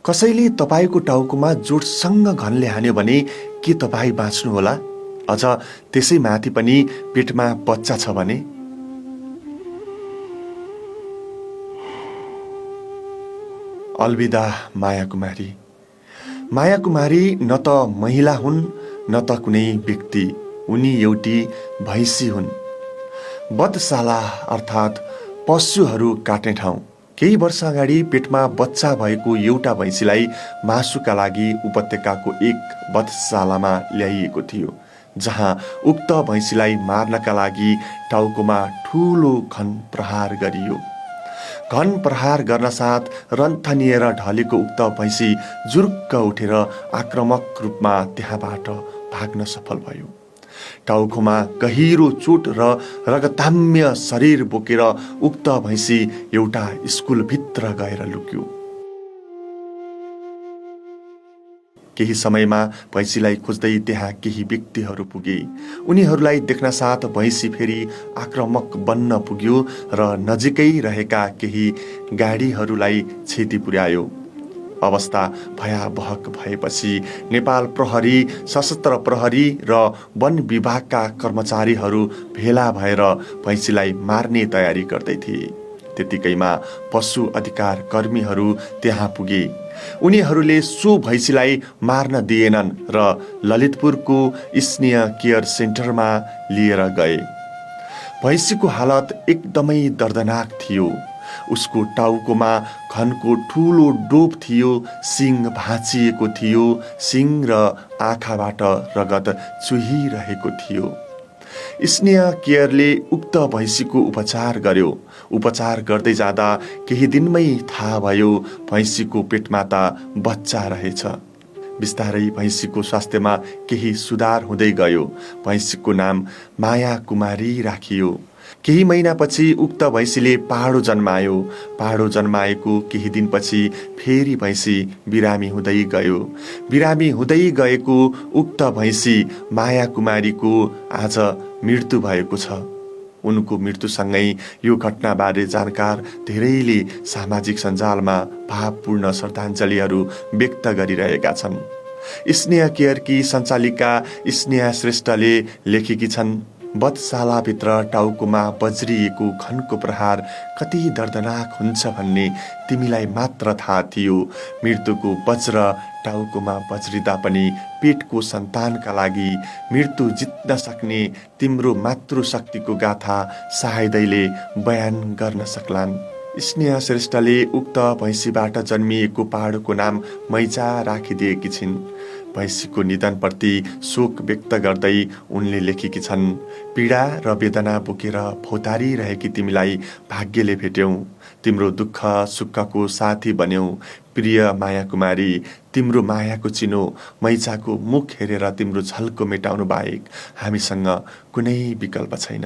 कसैले तपाईको टाउकोमा जोडसँग घनले हान्यो भने के तपाईँ बाँच्नुहोला? अझ त्यसै माथि पनि पेटमा बच्चा छ भने? अलविदा माया कुमारी। माया कुमारी न त महिला हुन् न त कुनै व्यक्ति, उनी एउटी भैँसी हुन्। वधशाला अर्थात् पशुहरू काट्ने ठाउँ। केही वर्ष अगाडि पेटमा बच्चा भएको एउटा भैँसीलाई मासुका लागि उपत्यकाको एक वधशालामा ल्याइएको थियो, जहाँ उक्त भैँसीलाई मार्नका लागि टाउकोमा ठूलो घन प्रहार गरियो। घन प्रहार गर्न साथ रन्थनिएर ढलेको उक्त भैँसी जुरुक्क उठेर आक्रामक रूपमा त्यहाँबाट भाग्न सफल भयो। टाउकोमा गहिरो चोट र रगताम्य शरीर बोकेर उक्त भैँसी एउटा स्कुलभित्र गएर लुक्यो। केही समयमा भैँसीलाई खोज्दै त्यहाँ केही व्यक्तिहरू पुगे। उनीहरूलाई देख्न साथ भैँसी फेरि आक्रामक बन्न पुग्यो र नजिकै रहेका केही गाडीहरूलाई क्षति पुर्यायो। अवस्था भयावह भएपछि नेपाल प्रहरी, सशस्त्र प्रहरी र वन विभागका कर्मचारीहरू भेला भएर भैँसीलाई मार्ने तयारी गर्दै थिए। त्यतिकैमा पशु अधिकार कर्मीहरू त्यहाँ पुगे। उनीहरूले सो भैँसीलाई मार्न दिएनन् र ललितपुरको स्नेह केयर सेन्टरमा लिएर गए। भैँसीको हालत एकदमै दर्दनाक थियो। उसको टाउकोमा घनको ठूलो डोप थियो, सिङ भाँचिएको थियो, सिङ र आँखाबाट रगत चुहिरहेको थियो। स्नेह केयरले उक्त भैँसीको उपचार गर्यो। उपचार गर्दै जाँदा केही दिनमै थाहा भयो भैँसीको पेटमा त बच्चा रहेछ। बिस्तारै भैँसीको स्वास्थ्यमा केही सुधार हुँदै गयो। भैँसीको नाम माया कुमारी राखियो। केही महिनापछि उक्त भैँसीले पाडो जन्मायो। पाडो जन्माएको केही दिनपछि फेरि भैँसी बिरामी हुँदै गयो। बिरामी हुँदै गएको उक्त भैँसी माया कुमारीको आज मृत्यु भएको छ। उनको मृत्युसँगै यो घटनाबारे जानकार धेरैले सामाजिक सञ्जालमा भावपूर्ण श्रद्धाञ्जलीहरू व्यक्त गरिरहेका छन्। स्नेह केयरकी सञ्चालिका स्नेहा श्रेष्ठले लेखेकी छन्, वधशालाभित्र टाउकोमा बज्रिएको घनको प्रहार कति दर्दनाक हुन्छ भन्ने तिमीलाई मात्र थाहा थियो। मृत्युको वज्र टाउकोमा बज्रिँदा पनि पेटको सन्तानका लागि मृत्यु जित्न सक्ने तिम्रो मातृशक्तिको गाथा सायदैले बयान गर्न सक्लान्। स्नेहा श्रेष्ठले उक्त भैँसीबाट जन्मिएको पाडोको नाम मैचा राखिदिएकी छिन्। भैँसीको निधनप्रति शोक व्यक्त गर्दै उनले लेखेकी छन्, पीडा र वेदना बोकेर भौतारी रहेकी तिमीलाई भाग्यले भेट्यौं। तिम्रो दुःख सुखको साथी बन्यौ। प्रिय माया कुमारी, तिम्रो मायाको चिनो मैचाको मुख हेरेर तिम्रो झल्को मेटाउनु बाहेक हामीसँग कुनै विकल्प छैन।